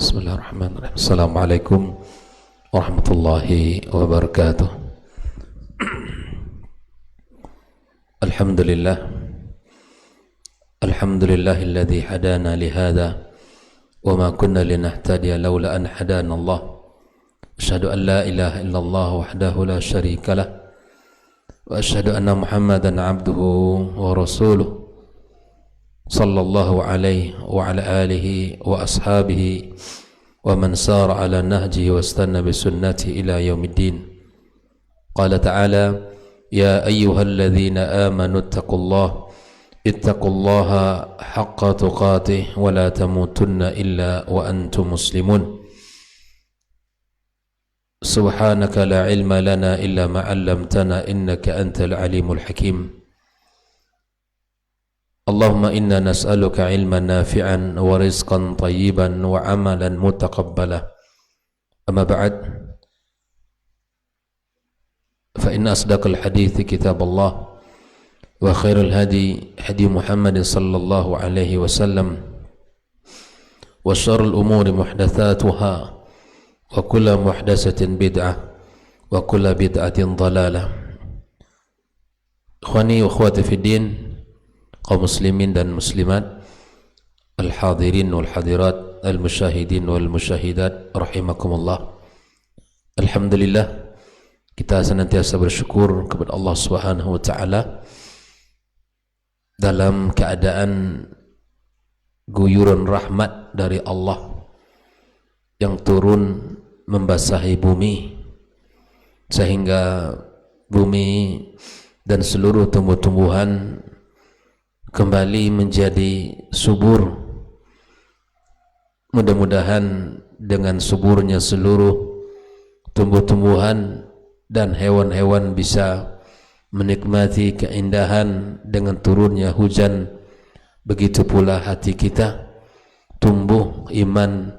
Bismillahirrahmanirrahim. Assalamualaikum warahmatullahi wabarakatuh. Alhamdulillah. Alhamdulillahilladzi hadana lihada wa ma kunna linahtadiya laula an hadana Allah. Asyhadu an la ilaha illallah wahdahu la syarika lah wa asyhadu anna Muhammadan abduhu wa rasuluh sallallahu alaihi wa ala alihi wa ashabihi wa man sara ala nahjihi wa istanna bi sunnati ila yaumiddin. Qala ta'ala ya ayyuhalladzina amanu ittaqullaha haqqa tuqatih wa la tamutunna illa wa antum muslimun. Subhanaka la ilma lana illa ma 'allamtana innaka antal alimul hakim. Allahumma inna nas'aluka ilman nafi'an wa rizqan tayyiban wa amalan mutaqabbala. Amma ba'd, fa inna asdaqal hadithi kitab Allah wa khairul hadi hadi Muhammad sallallahu alaihi wasallam wa syarrul umuri muhdatsatuha wa kullu muhdatsatin bid'ah wa kullu bid'atin dhalalah. Ikhwani wa akhwati fid din, kaum muslimin dan muslimat, al-hadirin wal hadirat, al-musyahidin wal musyahidat, rahimakumullah. Alhamdulillah, kita senantiasa bersyukur kepada Allah Subhanahu wa taala dalam keadaan guyuran rahmat dari Allah yang turun membasahi bumi sehingga bumi dan seluruh tumbuh-tumbuhan kembali menjadi subur. Mudah-mudahan dengan suburnya seluruh tumbuh-tumbuhan dan hewan-hewan bisa menikmati keindahan dengan turunnya hujan. Begitu pula hati kita tumbuh iman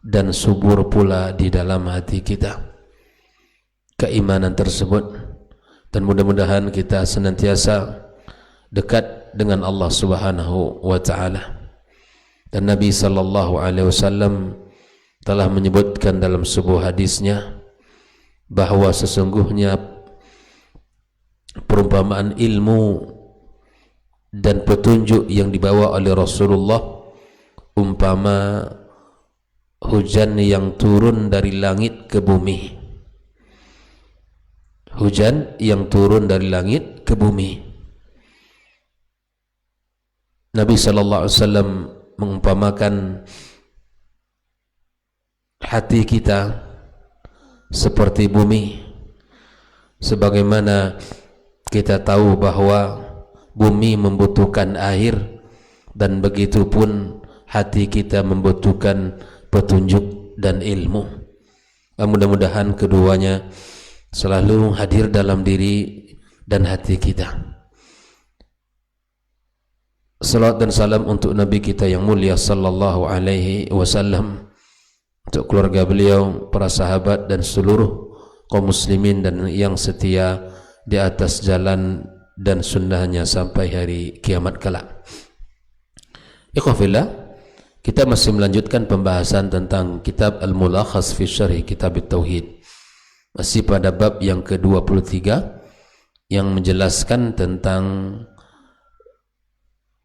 dan subur pula di dalam hati kita keimanan tersebut, dan mudah-mudahan kita senantiasa dekat dengan Allah Subhanahu wa taala. Dan Nabi sallallahu alaihi wasallam telah menyebutkan dalam sebuah hadisnya bahwa sesungguhnya perumpamaan ilmu dan petunjuk yang dibawa oleh Rasulullah umpama hujan yang turun dari langit ke bumi. Hujan yang turun dari langit ke bumi. Nabi sallallahu alaihi wasallam mengumpamakan hati kita seperti bumi, sebagaimana kita tahu bahwa bumi membutuhkan air, dan begitu pun hati kita membutuhkan petunjuk dan ilmu. Mudah-mudahan keduanya selalu hadir dalam diri dan hati kita. Salawat dan salam untuk Nabi kita yang mulia sallallahu alaihi wasallam, untuk keluarga beliau, para sahabat dan seluruh kaum muslimin dan yang setia di atas jalan dan sunnahnya sampai hari kiamat kelak. Ikhwafillah, kita masih melanjutkan pembahasan tentang kitab Al-Mulakhas fi Syarh Kitab At-Tauhid. Masih pada bab yang ke-23 yang menjelaskan tentang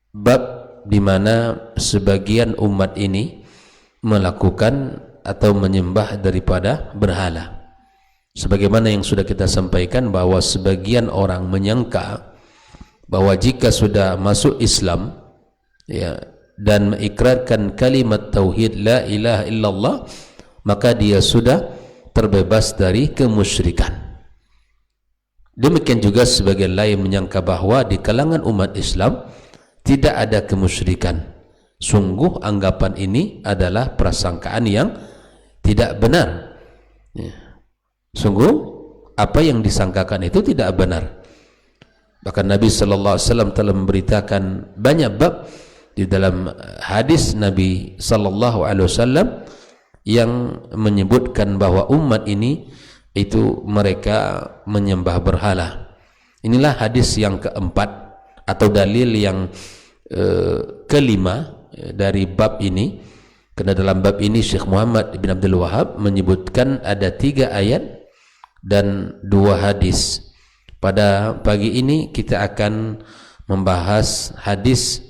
bab di mana sebagian umat ini melakukan atau menyembah daripada berhala. Sebagaimana yang sudah kita sampaikan bahwa sebagian orang menyangka bahwa jika sudah masuk Islam ya, dan mengikrarkan kalimat tauhid la ilaha illallah, maka dia sudah terbebas dari kemusyrikan. Demikian juga sebagian lain menyangka bahwa di kalangan umat Islam tidak ada kemusyrikan. Sungguh anggapan ini adalah prasangkaan yang tidak benar. Sungguh apa yang disangkakan itu tidak benar. Bahkan Nabi sallallahu alaihi wasallam telah memberitakan banyak bab di dalam hadis Nabi sallallahu alaihi wasallam yang menyebutkan bahwa umat ini itu mereka menyembah berhala. Inilah hadis yang keempat atau dalil yang kelima dari bab ini Karena dalam bab ini Syekh Muhammad bin Abdul Wahab menyebutkan ada 3 ayat dan 2 hadis. Pada pagi ini kita akan membahas hadis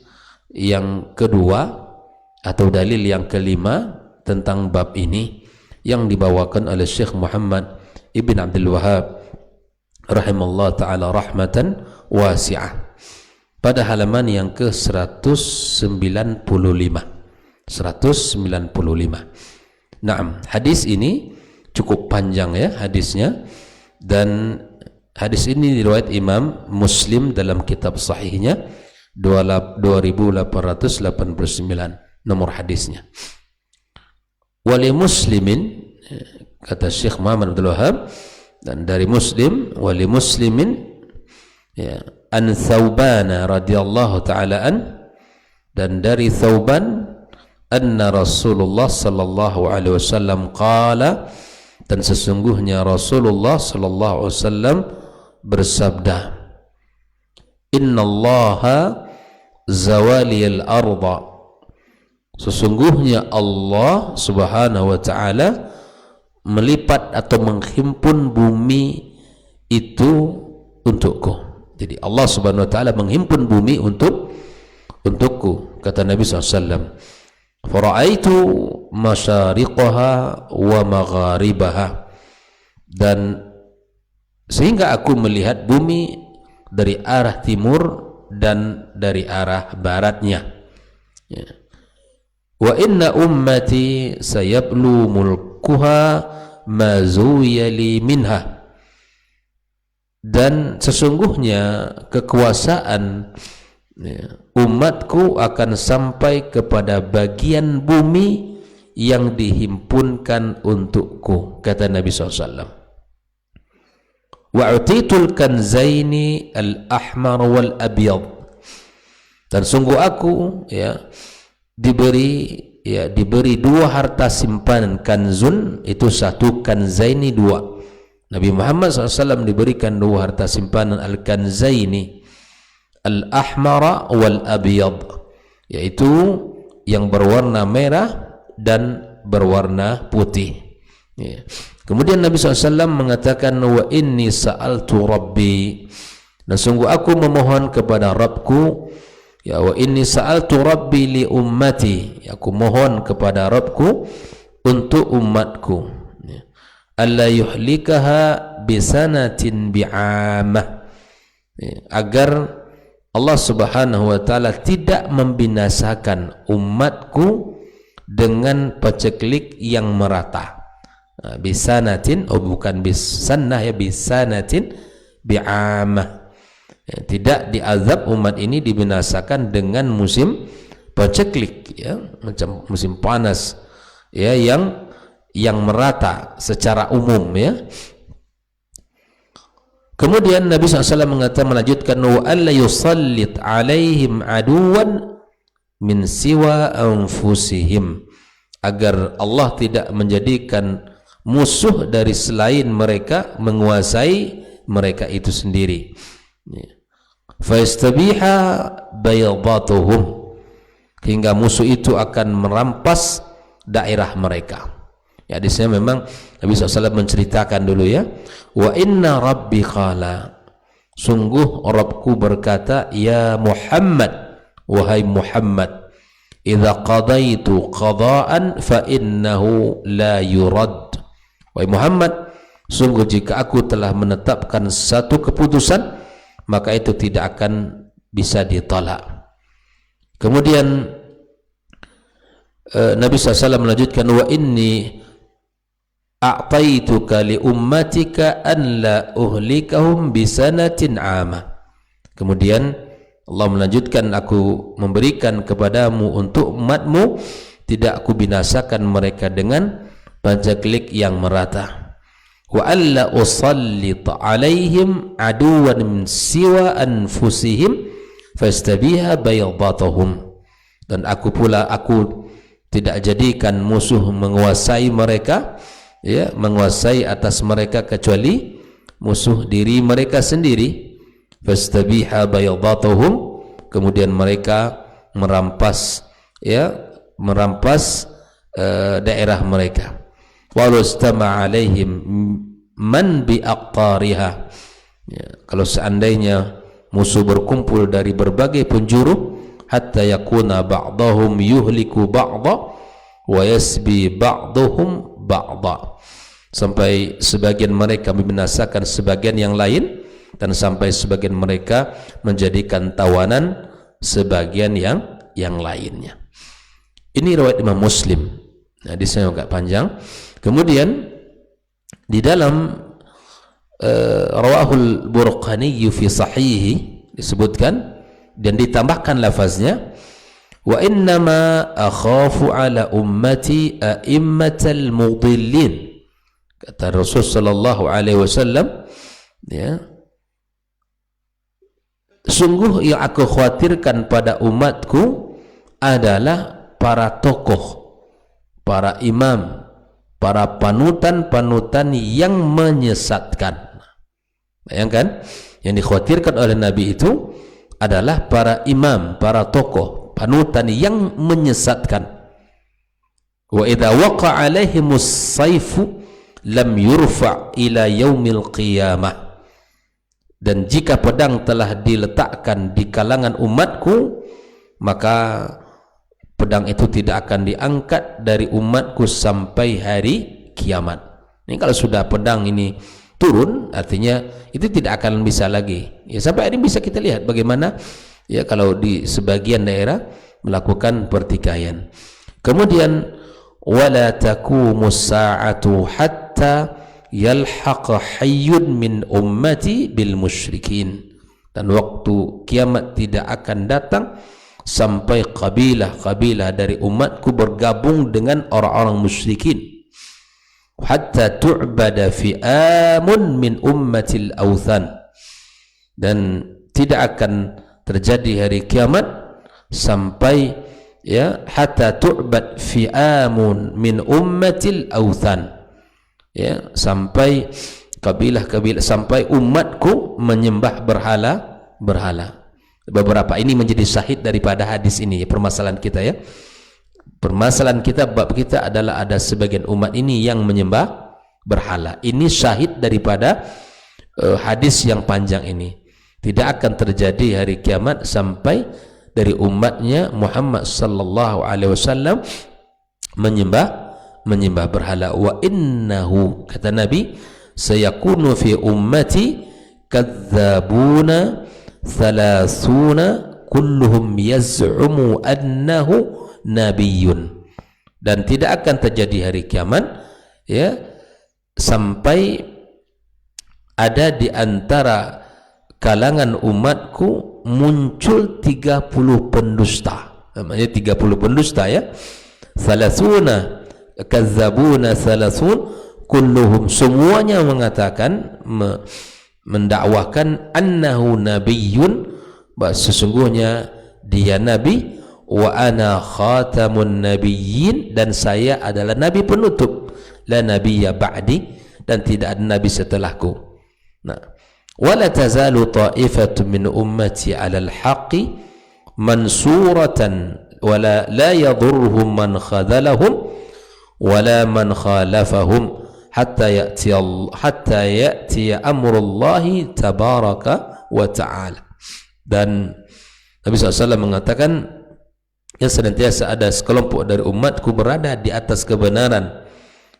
yang kedua atau dalil yang kelima tentang bab ini yang dibawakan oleh Syekh Muhammad ibn Abdul Wahab rahimallahu ta'ala rahmatan wasi'ah pada halaman yang ke 195. Naam, hadis ini cukup panjang ya hadisnya, dan hadis ini diriwayat Imam Muslim dalam kitab sahihnya 2889 nomor hadisnya. Wali Muslimin, kata Syekh Muhammad Abdul Wahab, dan dari Muslim, wali Muslimin ya, an Thawbana radhiyallahu ta'ala an, dan dari Thawban anna Rasulullah sallallahu alaihi wasallam qala, dan sesungguhnya Rasulullah sallallahu alaihi wasallam bersabda, innallaha zawaliyal arda, sesungguhnya Allah subhanahu wa ta'ala melipat atau menghimpun bumi itu untukku. Jadi Allah subhanahu wa ta'ala menghimpun bumi untukku, kata Nabi SAW. Fara'aitu masyariqaha wa magharibaha, dan sehingga aku melihat bumi dari arah timur dan dari arah baratnya ya. Wa inna ummati sayablu mulkuha ma zuyali minha, dan sesungguhnya kekuasaan ya, umatku akan sampai kepada bagian bumi yang dihimpunkan untukku, kata Nabi SAW. Wa'utitul kanzaini al-ahmar wal-abyad, dan sungguh aku ya diberi 2 harta simpanan. Kanzun itu 1, kanzaini 2. Nabi Muhammad SAW diberikan 2 harta simpanan, al-kanzaini al-ahmara wal-abyad, yaitu yang berwarna merah dan berwarna putih ya. Kemudian Nabi SAW mengatakan, wa inni sa'altu rabbi, dan sungguh aku memohon kepada Rabbku ya, wa inni sa'altu rabbi li ummati, ya, aku mohon kepada Rabbku untuk umatku ya, alla yuhlikaha bisanatin bi'amah ya, agar Allah subhanahu wa ta'ala tidak membinasakan umatku dengan paceklik yang merata. Bisanatin, bukan bisannah ya, bisanatin bi'amah ya, tidak diazab umat ini dibinasakan dengan musim paceklik ya, macam musim panas ya, yang merata secara umum ya. Kemudian Nabi SAW melanjutkan, wa alla yusallit alaihim aduwan min siwa anfusihim, agar Allah tidak menjadikan musuh dari selain mereka menguasai mereka itu sendiri. Faistabiha baydatuhum, hingga musuh itu akan merampas daerah mereka. Ya, hadisnya memang Nabi SAW menceritakan dulu ya. Wa inna rabbi qala, sungguh Rabbku berkata, ya Muhammad, wahai Muhammad, idza qadaitu qadaan fa innahu la yurad, wahai Muhammad, sungguh jika aku telah menetapkan satu keputusan, maka itu tidak akan bisa ditolak. Kemudian Nabi SAW melanjutkan, wa inni a'taituka li ummatika an la uhlikahum bisanatin 'amah. Kemudian Allah melanjutkan, aku memberikan kepadamu untuk umatmu tidak aku binasakan mereka dengan paceklik yang merata. Wa alla usallit 'alaihim aduwan min siwa anfusihim fastabiha baydatuhum, dan aku tidak jadikan musuh menguasai mereka ya, menguasai atas mereka kecuali musuh diri mereka sendiri. Fastabiha baydatuhum, kemudian mereka merampas daerah mereka. Walau istama alaihim man bi aqtariha, ya, kalau seandainya musuh berkumpul dari berbagai penjuru, hatta yakuna ba'dahum yuhliku ba'da wa yasbi ba'dahum ba'da, sampai sebagian mereka membinasakan sebagian yang lain, dan sampai sebagian mereka menjadikan tawanan sebagian yang lainnya. Ini riwayat Imam Muslim. Nah, hadisnya agak panjang. Kemudian di dalam Rawahul Burqani fi Sahihi disebutkan dan ditambahkan lafaznya, wa innama akhafu ala ummati a'immatal mudillin. Kata Rasul sallallahu alaihi wasallam, ya, sungguh yang aku khawatirkan pada umatku adalah para tokoh, para imam, para panutan-panutan yang menyesatkan. Bayangkan, yang dikhawatirkan oleh Nabi itu adalah para imam, para tokoh, panutan yang menyesatkan. Wa idza waqa'a alaihimus saifu lam yurfa' ila yaumil qiyamah. Dan jika pedang telah diletakkan di kalangan umatku, maka pedang itu tidak akan diangkat dari umatku sampai hari kiamat. Ini kalau sudah pedang ini turun, artinya itu tidak akan bisa lagi. Ya, sampai hari ini bisa kita lihat bagaimana, ya, kalau di sebagian daerah melakukan pertikaian. Kemudian wala taqumus sa'atu hatta yalhaqa hayyun min ummati bil musyrikin. Dan waktu kiamat tidak akan datang sampai kabilah-kabilah dari umatku bergabung dengan orang-orang musyrikin. Hatta tu'bada fi'amun min ummatil awthan. Dan tidak akan terjadi hari kiamat sampai, ya, hatta tu'bad fi'amun min ummatil awthan, ya, sampai kabilah-kabilah, sampai umatku menyembah berhala. Beberapa ini menjadi syahid daripada hadis ini, ya, permasalahan kita, ya. Permasalahan kita, bab kita adalah ada sebagian umat ini yang menyembah berhala. Ini syahid daripada hadis yang panjang ini. Tidak akan terjadi hari kiamat sampai dari umatnya Muhammad sallallahu alaihi wasallam menyembah berhala. Wa innahu, kata Nabi, sayakunu fi ummati kadzabuna thalathuna kulluhum yaz'umu annahu nabiyun. Dan tidak akan terjadi hari kiamat, ya, sampai ada di antara kalangan umatku muncul 30 pendusta. Namanya 30 pendusta, ya. Thalathuna kadzabuna thalathun kulluhum, semuanya mengatakan, mendakwakan annahu nabiyyun, bahwa sesungguhnya dia nabi, wa ana khatamun nabiyyin, dan saya adalah nabi penutup, la nabiyya ba'di, dan tidak ada nabi setelahku. Nah, wala tazalu ta'ifatun min ummati 'alal haqqi mansuratan wala la yadurruhum man khadhalahum wala man khalafahum hatta ya'ti amrullahi tabaraka wa ta'ala. Dan Nabi SAW mengatakan, ya, senantiasa ada sekelompok dari umatku berada di atas kebenaran,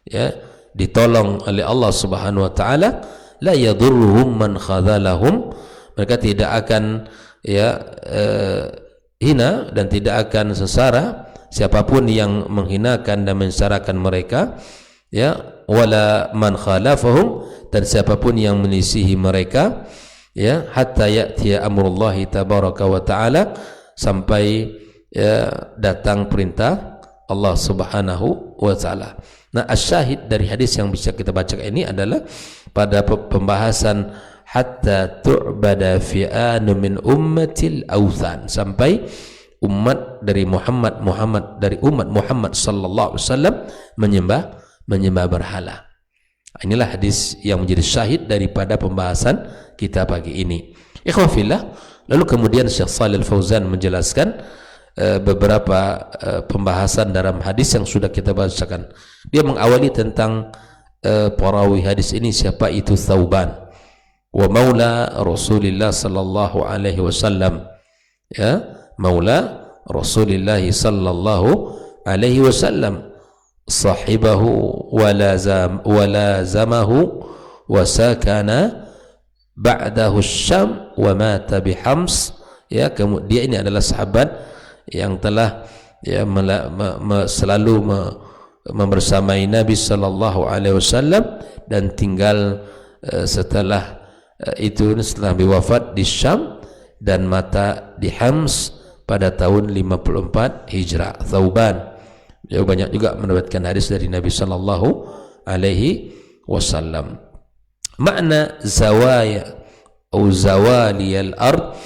ya, ditolong oleh Allah Subhanahu wa taala, la yadurruhum man khadhalahum, mereka tidak akan, ya, hina dan tidak akan sesara siapapun yang menghinakan dan mensarakan mereka, ya, wala man khalafahum, dan siapapun yang menisihi mereka, ya, hatta ya'tiya amrullahi tabaraka wa ta'ala, sampai, ya, datang perintah Allah Subhanahu wa taala. Nah, asyahid dari hadis yang bisa kita baca ini adalah pada pembahasan hatta tu'bada fi'anu min ummatil awthan, sampai umat dari Muhammad dari umat Muhammad sallallahu alaihi wasallam menyembah berhala. Inilah hadis yang menjadi syahid daripada pembahasan kita pagi ini. Ikhwafillah, lalu kemudian Syekh Shalih Al Fauzan menjelaskan beberapa pembahasan dalam hadis yang sudah kita bacakan. Dia mengawali tentang perawi hadis ini, siapa itu Thauban, wa maula Rasulullah sallallahu alaihi wasallam, ya, maula Rasulullah sallallahu alaihi wasallam, sahibahu wa lazamahu wa sakana ba'dahu Syam wa mata bihams. Ya, kemudian ini adalah sahabat yang telah ya selalu membersamai Nabi sallallahu alaihi wasallam dan tinggal setelah itu setelah Nabi wafat di Syam dan mata di Hams pada tahun 54 Hijrah. Thauban dia banyak juga mendapatkan hadis dari Nabi sallallahu alaihi wasallam. Makna zawaya atau zawaliyal ard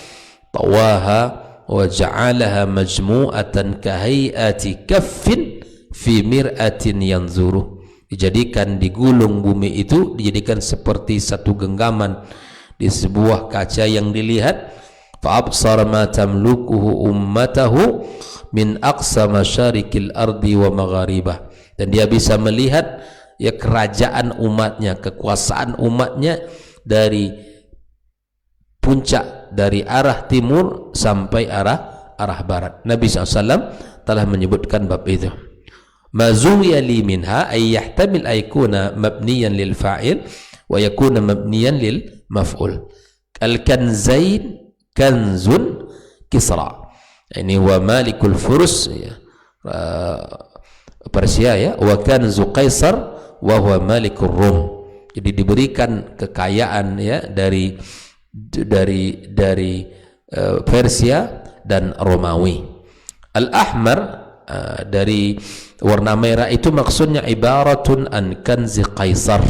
tawaha wa ja'alaha majmu'atan kahayati kaffin fi mir'atin yanzuru. Dijadikan, digulung bumi itu dijadikan seperti satu genggaman di sebuah kaca yang dilihat. Fa absara ma tamlukuhu ummatahu min aqsa masyarikil ardi wa magharibah. Dan dia bisa melihat ya kerajaan umatnya, kekuasaan umatnya dari puncak, dari arah timur sampai arah barat. Nabi SAW telah menyebutkan bab itu. Mazuya li minha ay yahtamil aykuna mabniyan lil fa'il wa yakuna mabniyan lil maf'ul. Al kanzain kanzun Kisra, ini wa malikul furus ya, Persia ya, wa kanzu Qaisar wa huwa malikur Rum. Jadi diberikan kekayaan ya dari Persia dan Romawi. Al-ahmar dari warna merah itu maksudnya ibaratun an kanzi Qaisar.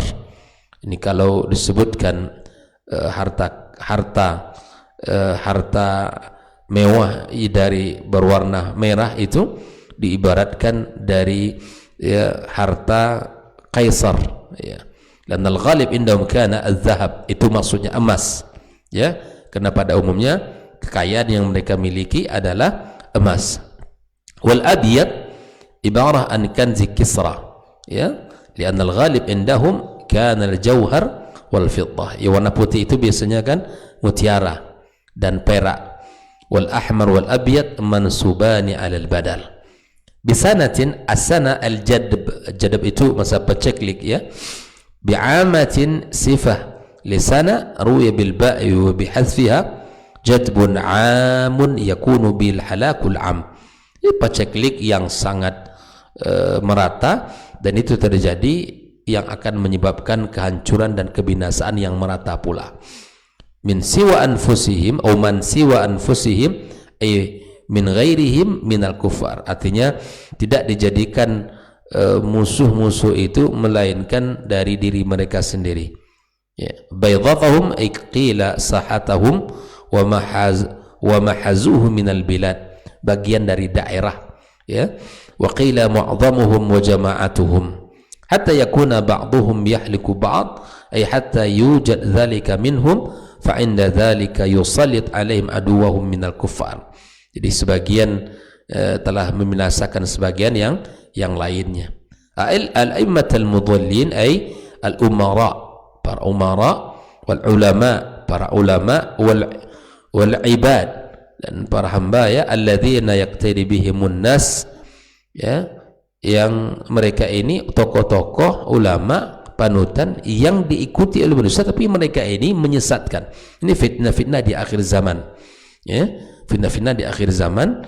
Ini kalau disebutkan harta mewah dari berwarna merah itu diibaratkan dari ya, harta Qaisar ya. Dan al-ghalib indahum kana az-zahab, itu maksudnya emas ya, karena pada umumnya kekayaan yang mereka miliki adalah emas. Wal abyad ibarah an kanzi Kisra ya, lian al-ghalib indahum kana al-jauhar wal fiddah. Ya, warna putih itu biasanya kan mutiara dan perak. Wal ahmar wal abyad mansubani alal badal. Bisanatin asana al-jadb, jadb itu masa peceklik ya. Bi'amatin sifah lisana ruya bil ba'i wa bihadfiha jadbun amun yakunu bil halakul am. Ini peceklik yang sangat merata, dan itu terjadi yang akan menyebabkan kehancuran dan kebinasaan yang merata pula. Min siwa anfusihim atau man siwa anfusihim ay min ghairihim minal kufar, artinya tidak dijadikan musuh-musuh itu melainkan dari diri mereka sendiri ya. Baydatahum ay qila sahatahum wa mahazuhu minal bilad, bagian dari daerah ya. Wa qila mu'adhamuhum wa jama'atuhum hatta yakuna ba'duhum yahliku ba'd ay hatta yujad dhalika minhum fa inda dhalika yusallit alaihim aduwahum minal kuffar. Jadi sebagian telah membinasakan sebagian yang lainnya. Al-a'immat al-mudallin ay al-umara, para umara, wal ulama, para ulama, wal ibad, dan para hamba ya, alladzina yaqtadi bihimun nas ya, yang mereka ini tokoh-tokoh ulama panutan yang diikuti oleh manusia, tapi mereka ini menyesatkan. Ini fitnah-fitnah di akhir zaman ya, fitnah-fitnah di akhir zaman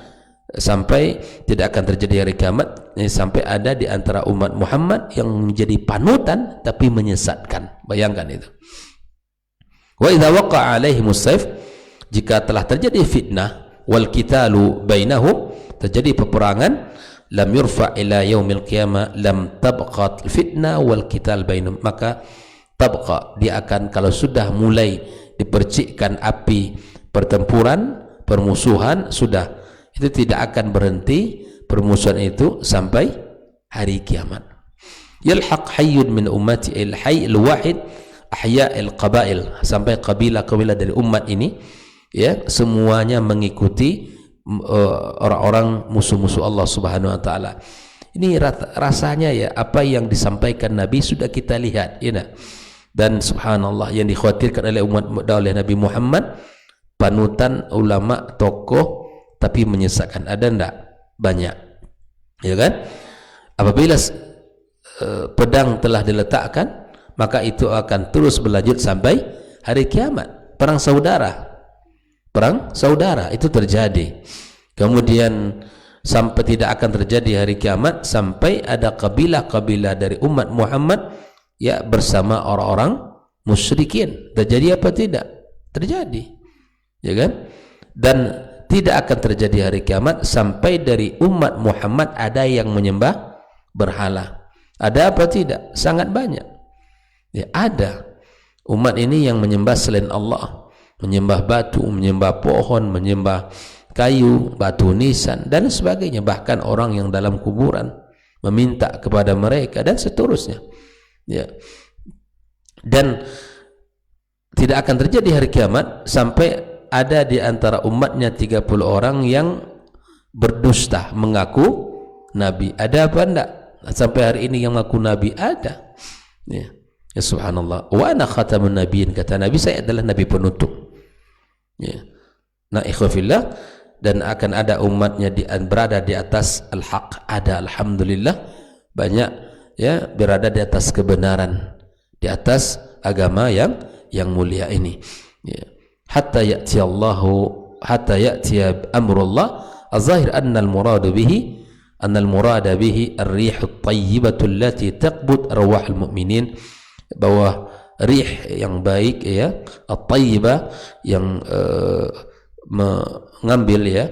sampai tidak akan terjadi hari kiamat, sampai ada di antara umat Muhammad yang menjadi panutan tapi menyesatkan. Bayangkan itu. Wa idza waqa'a alaihimus sayf, jika telah terjadi fitnah, wal qitalu bainahum, terjadi peperangan, lam yurfa ila yaumil qiyamah lam tabqa fitnah wal qital bainahum, maka tabqa, dia akan, kalau sudah mulai dipercikkan api pertempuran, permusuhan, sudah, itu tidak akan berhenti permusuhan itu sampai hari kiamat. Yalhaq hayyun min ummati al-hayy al-wahid ahya al-qabail, sampai kabilah-kabilah dari umat ini ya, semuanya mengikuti orang-orang musuh-musuh Allah Subhanahu wa taala. Ini rasanya ya, apa yang disampaikan Nabi sudah kita lihat, ya nak? Dan subhanallah, yang dikhawatirkan oleh umat oleh Nabi Muhammad, panutan ulama tokoh tapi menyesatkan, ada enggak? Banyak, ya kan? Apabila pedang telah diletakkan, maka itu akan terus berlanjut sampai hari kiamat. Perang saudara itu terjadi. Kemudian sampai tidak akan terjadi hari kiamat sampai ada kabilah-kabilah dari umat Muhammad ya bersama orang-orang musyrikin. Terjadi apa tidak? Terjadi, ya kan? Dan tidak akan terjadi hari kiamat sampai dari umat Muhammad ada yang menyembah berhala. Ada apa tidak? Sangat banyak. Ya, ada umat ini yang menyembah selain Allah, menyembah batu, menyembah pohon, menyembah kayu, batu nisan dan sebagainya. Bahkan orang yang dalam kuburan meminta kepada mereka dan seterusnya. Ya. Dan tidak akan terjadi hari kiamat sampai ada di antara umatnya 30 orang yang berdusta mengaku nabi. Ada apa enggak? Sampai hari ini yang mengaku nabi ada. Ya. Ya subhanallah. Wa ana khatamun nabiyyin, kata Nabi, saya adalah nabi penutup. Ya. Nah, ikhwafillah, dan akan ada umatnya berada di atas al-haq. Ada, alhamdulillah, banyak ya berada di atas kebenaran, di atas agama yang mulia ini. Ya. Hatta ya'ti amrullah az-zahir anna al-murad bihi ar-rih at-tayyibah allati taqbud arwah al-mu'minin, bahwa rih yang baik ya, at-tayyibah yang mengambil ya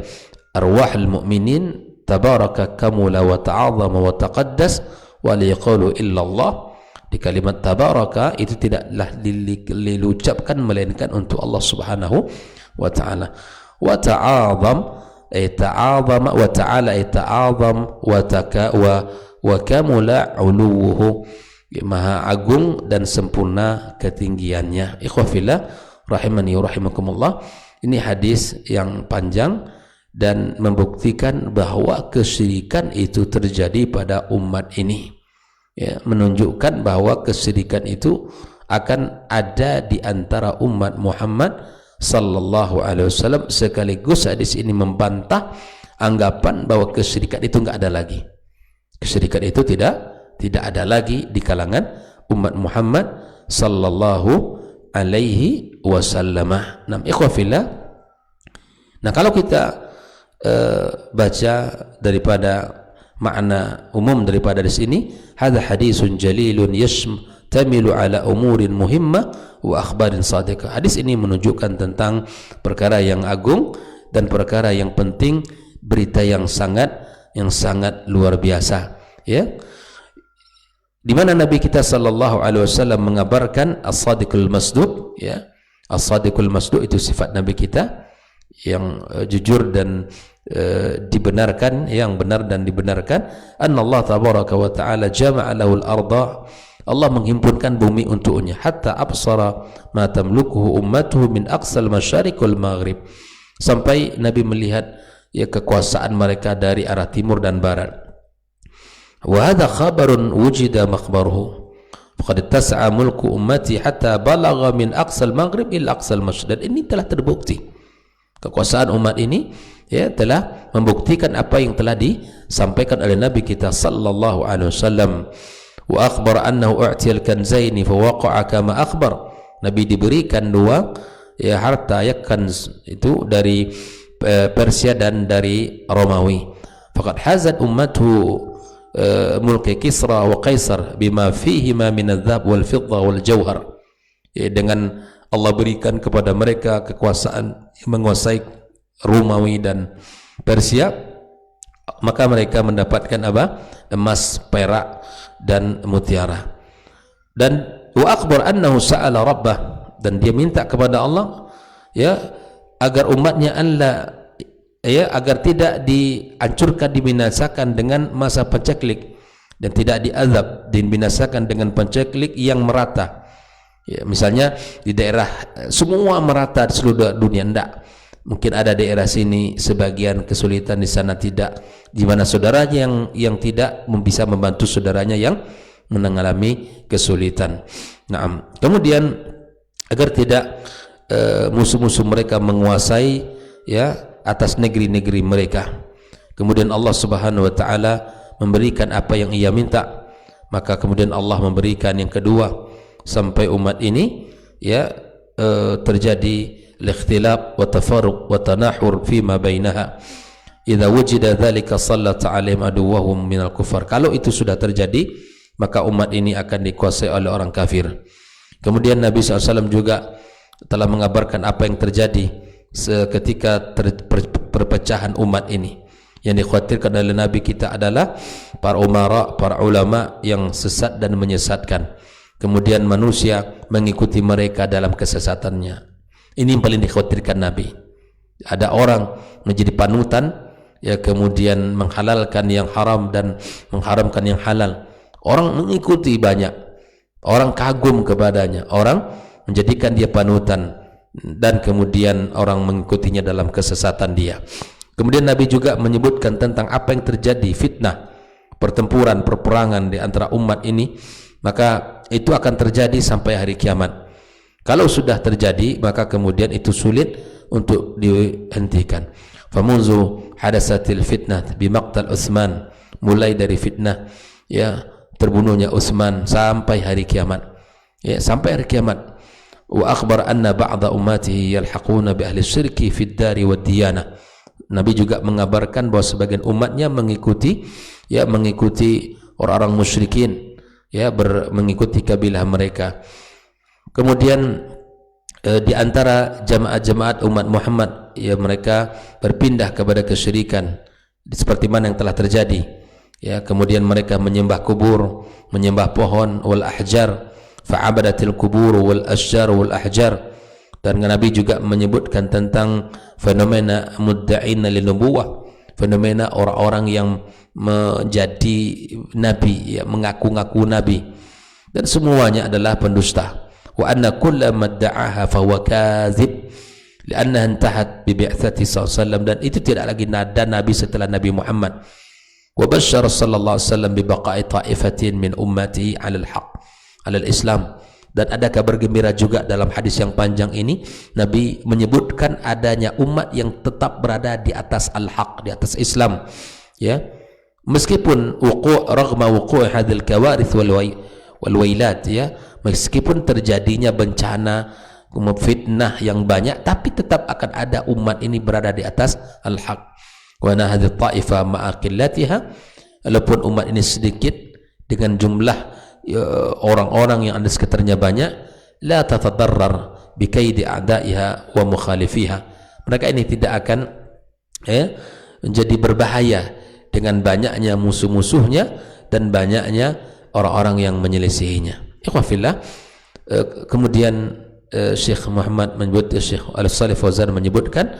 arwah al-mu'minin, tabaraka kamula wa ta'azama wa taqaddas wa liqalu illallah. Di kalimat tabaraka itu tidaklah diucapkan melainkan untuk Allah Subhanahu wa taala. Wa ta'azam ay ta'azama wa ta'ala ay ta'azam wa kamula uluwuhu, maha agung dan sempurna ketinggiannya. Ikhwafillah rahimani wa rahimakumullah. Ini hadis yang panjang dan membuktikan bahwa kesyirikan itu terjadi pada umat ini. Ya, menunjukkan bahwa kesyirikan itu akan ada di antara umat Muhammad sallallahu alaihi wasallam. Sekaligus hadis ini membantah anggapan bahwa kesyirikan itu enggak ada lagi. Kesyirikan itu tidak ada lagi di kalangan umat Muhammad sallallahu alaihi wasallam. Nah, ikhwafillah. Nah, kalau kita baca daripada makna umum daripada di sini, hadza hadisun jalilun yashtamilu ala umurin muhimmah wa akhbarin sadiqah. Hadis ini menunjukkan tentang perkara yang agung dan perkara yang penting, berita yang sangat luar biasa, ya. Di mana Nabi kita sallallahu alaihi wasallam mengabarkan as-sadiqul masduq, ya. As-sadiqul masduq itu sifat Nabi kita yang jujur dan dibenarkan, yang benar dan dibenarkan. Anna Allah tabaraka wa ta'ala jama'a lahul arda, Allah menghimpunkan bumi untuknya, hatta absara ma tamlukuhu ummatuhu min aqsal masyariq wal maghrib, sampai Nabi melihat ya kekuasaan mereka dari arah timur dan barat. Wa hadha khabarun wujida makhbaruhu faqad tas'a mulku ummati hatta balagha min aqsal maghrib ila aqsal masyriq. Ini telah terbukti kekuasaan umat ini ya telah membuktikan apa yang telah disampaikan oleh Nabi kita sallallahu alaihi wasallam. Wa akhbar annahu u'tiyal kanzaini fa waqa'a kama akhbar. Nabi diberikan dua ya harta ya kanz itu dari Persia dan dari Romawi. Faqad hazat ummatu mulki Kisra wa Qaisar bima fihima min adz-dzahab wal fidda wal jauhar. Ya, dengan Allah berikan kepada mereka kekuasaan menguasai Romawi dan Persia, maka mereka mendapatkan apa? Emas, perak dan mutiara. Dan wa akhbar annahu sa'ala rabbah, dan dia minta kepada Allah ya agar umatnya agar tidak dihancurkan, dibinasakan dengan masa paceklik, dan tidak diazab, dibinasakan dengan paceklik yang merata. Ya, misalnya di daerah semua merata di seluruh dunia, enggak. Mungkin ada daerah sini sebagian kesulitan, di sana tidak, di mana saudaranya yang tidak bisa membantu saudaranya yang mengalami kesulitan. Nah, kemudian agar tidak musuh-musuh mereka menguasai ya atas negeri-negeri mereka. Kemudian Allah Subhanahu wa taala memberikan apa yang ia minta. Maka kemudian Allah memberikan yang kedua, sampai umat ini ya terjadi al-ikhtilaf wa tafarruq wa tanahur fi ma bainaha. Idza wujida dzalika sallata 'alaihim aduwwahum minal kufar. Kalau itu sudah terjadi, maka umat ini akan dikuasai oleh orang kafir. Kemudian Nabi SAW juga telah mengabarkan apa yang terjadi seketika perpecahan umat ini. Yang dikhawatirkan oleh Nabi kita adalah para umara, para ulama yang sesat dan menyesatkan. Kemudian manusia mengikuti mereka dalam kesesatannya. Ini yang paling dikhawatirkan Nabi. Ada orang menjadi panutan, ya, kemudian menghalalkan yang haram dan mengharamkan yang halal. Orang mengikuti banyak, orang kagum kepadanya, orang menjadikan dia panutan, dan kemudian orang mengikutinya dalam kesesatan dia. Kemudian Nabi juga menyebutkan tentang apa yang terjadi, fitnah, pertempuran, perperangan di antara umat ini, maka itu akan terjadi sampai hari kiamat. Kalau sudah terjadi, maka kemudian itu sulit untuk dihentikan. Famunzu hadasatil fitnah bimaqtal Utsman, mulai dari fitnah ya terbunuhnya Utsman sampai hari kiamat, ya, sampai hari kiamat. Wa akhbar anna ba'da ummatihi yalhaquna bi ahli syirki fid dari wad diyanah. Nabi juga mengabarkan bahwa sebagian umatnya mengikuti orang-orang musyrikin, ya, mengikuti kabilah mereka. Kemudian di antara jamaat-jamaat umat Muhammad, ya, mereka berpindah kepada kesyirikan seperti mana yang telah terjadi, ya. Kemudian mereka menyembah kubur, menyembah pohon, wal ahjar, fa'abadatil kubur wal ashjar wal ahjar. Dan Nabi juga menyebutkan tentang fenomena mudda'ina linubuwah, fenomena orang-orang yang menjadi nabi, ya, mengaku-ngaku nabi, dan semuanya adalah pendusta. Wa anna kulla madda'aha fahuwa kadzib li'annaha intahat bi bi'tsati sallallahu, dan itu tidak lagi ada nabi setelah Nabi Muhammad. Wa basyara sallallahu alaihi wasallam bi baqa'i ta'ifatin min ummatihi 'alal haqq 'alal islam. Dan ada kabar gembira juga dalam hadis yang panjang ini, Nabi menyebutkan adanya umat yang tetap berada di atas al-haq, di atas Islam, ya, meskipun raghma wuqu' hadhil kawarith wal wailat, ya, meskipun terjadinya bencana, fitnah yang banyak, tapi tetap akan ada umat ini berada di atas al-haq. Wa na hadhihi ta'ifa ma'a qillatiha, walaupun umat ini sedikit dengan jumlah orang-orang yang ada sekitarnya banyak, la tatadarrar bi kaidi a'da'iha wa mukhalifiha. Mereka ini tidak akan menjadi berbahaya dengan banyaknya musuh-musuhnya dan banyaknya orang-orang yang menyelisihinya. Ikhwafillah. Kemudian Syekh Muhammad menyebut, Syekh Al-Shalih Fauzan menyebutkan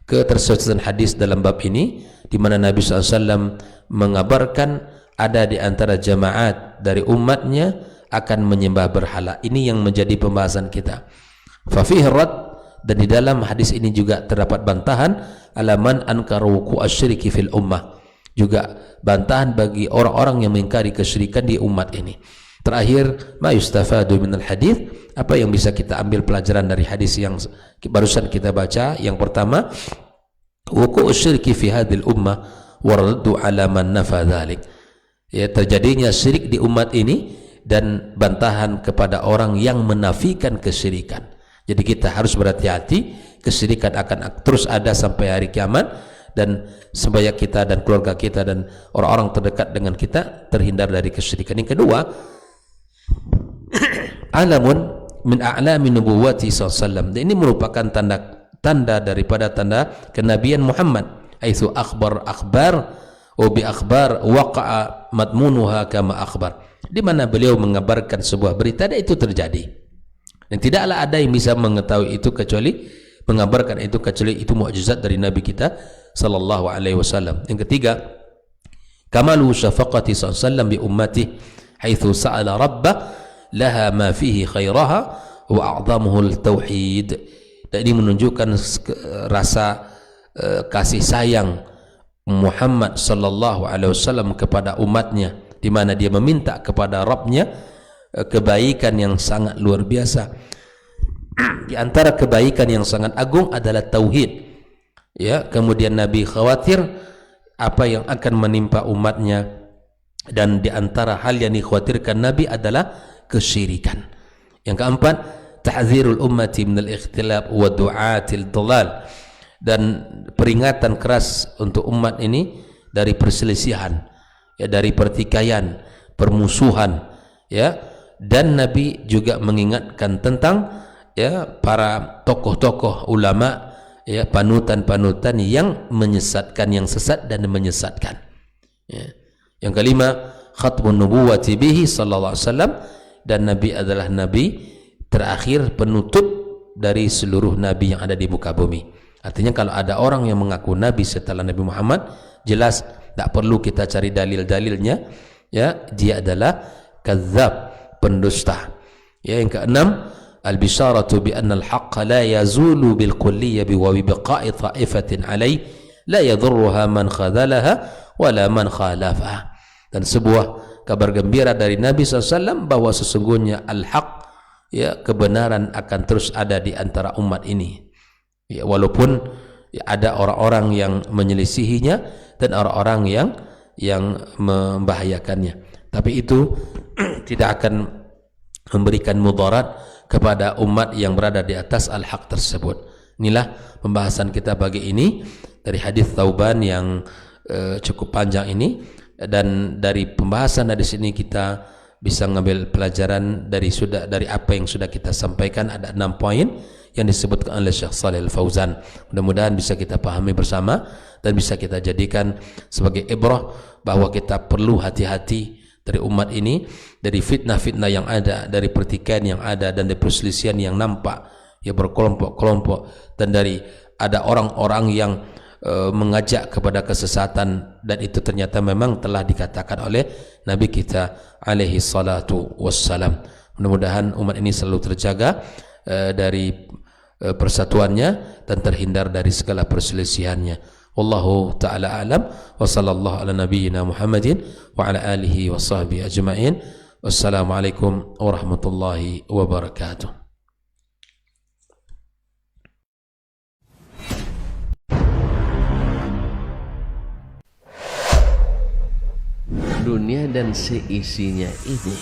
ketersesatan hadis dalam bab ini, di mana Nabi SAW mengabarkan ada di antara jamaat dari umatnya akan menyembah berhala. Ini yang menjadi pembahasan kita. Fa fihi rad, dan di dalam hadis ini juga terdapat bantahan alaman ankaru wuqu' asyiriki fil ummah, juga bantahan bagi orang-orang yang mengingkari kesyirikan di umat ini. Terakhir, ma yustafadu minal hadis, apa yang bisa kita ambil pelajaran dari hadis yang barusan kita baca. Yang pertama, wuqu' asyiriki fi hadhil ummah wa raddu ala man nafa dzalik, ya, terjadinya syirik di umat ini dan bantahan kepada orang yang menafikan kesyirikan. Jadi kita harus berhati-hati, kesyirikan akan terus ada sampai hari kiamat, dan supaya kita dan keluarga kita dan orang-orang terdekat dengan kita terhindar dari kesyirikan. Yang kedua, alamun min a'lami nubuwwati sallallahu, ini merupakan tanda daripada tanda kenabian Muhammad, aitsu akhbar bi akhbar waqa'a madmunuha kama akhbar, di mana beliau mengabarkan sebuah berita dan itu terjadi, dan tidaklah ada yang bisa mengetahui itu kecuali mengabarkan itu, kecuali itu mukjizat dari Nabi kita sallallahu alaihi wasallam. Yang ketiga, kamalu syafaqati sallallahu alaihi wasallam bi ummati haitsu sa'ala rabbah laha ma fihi khairaha wa a'zamuhu al-tauhid, Dan ini menunjukkan rasa kasih sayang Muhammad sallallahu alaihi wasallam kepada umatnya, di mana dia meminta kepada Rabbnya kebaikan yang sangat luar biasa. Di antara kebaikan yang sangat agung adalah tauhid. Ya, kemudian Nabi khawatir apa yang akan menimpa umatnya, dan di antara hal yang dikhawatirkan Nabi adalah kesyirikan. Yang keempat, tahdzirul ummati minal ikhtilaf wa du'atil dhalal, dan peringatan keras untuk umat ini dari perselisihan, ya, dari pertikaian, permusuhan, ya. Dan Nabi juga mengingatkan tentang, ya, para tokoh-tokoh ulama, ya, panutan-panutan yang menyesatkan, yang sesat dan menyesatkan, ya. Yang kelima, khatmun nubuwati bihi sallallahu alaihi wasallam, dan Nabi adalah nabi terakhir, penutup dari seluruh nabi yang ada di muka bumi. Artinya kalau ada orang yang mengaku nabi setelah Nabi Muhammad, jelas tak perlu kita cari dalil-dalilnya, ya, dia adalah kadzdzab, pendusta. Ya, yang keenam, al-bisyaratu bi anna al-haqqa la yazulu bil kulliyya bi wa biqa'i ta'ifatin alai la yadhurruha man khadalaha wala man khalafaha. Dan sebuah kabar gembira dari Nabi SAW bahwa sesungguhnya al-haq, ya, kebenaran akan terus ada di antara umat ini, ya, walaupun, ya, ada orang-orang yang menyelisihinya dan orang-orang yang membahayakannya, tapi itu tidak akan memberikan mudarat kepada umat yang berada di atas al-haq tersebut. Inilah pembahasan kita pagi ini dari hadis Thauban yang cukup panjang ini, dan dari pembahasan dari sini kita bisa mengambil pelajaran dari apa yang sudah kita sampaikan. Ada 6 poin yang disebutkan oleh Syekh Shalih Al-Fauzan. Mudah-mudahan bisa kita pahami bersama dan bisa kita jadikan sebagai ibrah bahwa kita perlu hati-hati dari umat ini, dari fitnah-fitnah yang ada, dari pertikaian yang ada, dan dari perselisihan yang nampak, ya, berkelompok-kelompok, dan dari ada orang-orang yang mengajak kepada kesesatan, dan itu ternyata memang telah dikatakan oleh Nabi kita alaihi salatu wassalam. Mudah-mudahan umat ini selalu terjaga dari persatuannya dan terhindar dari segala perselisihannya. Wallahu ta'ala alam, wa sallallahu ala nabiyyina Muhammadin wa ala alihi wa sahbihi ajma'in. Wassalamualaikum warahmatullahi wabarakatuh. Dunia dan seisinya ini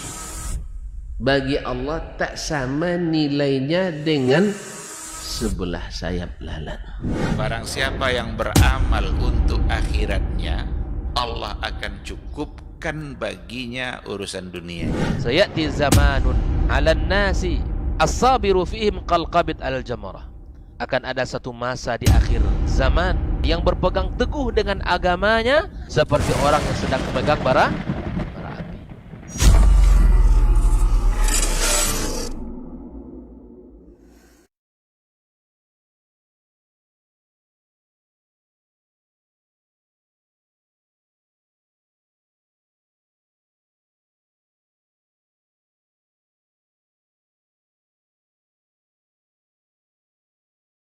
bagi Allah tak sama nilainya dengan sebelah sayap lalat. Barang siapa yang beramal untuk akhiratnya, Allah akan cukupkan baginya urusan dunia. Sayati zamanun 'alan nasi as-sabiru fihim qalqabit al-jamarah. Akan ada satu masa di akhir zaman yang berpegang teguh dengan agamanya seperti orang yang sedang memegang bara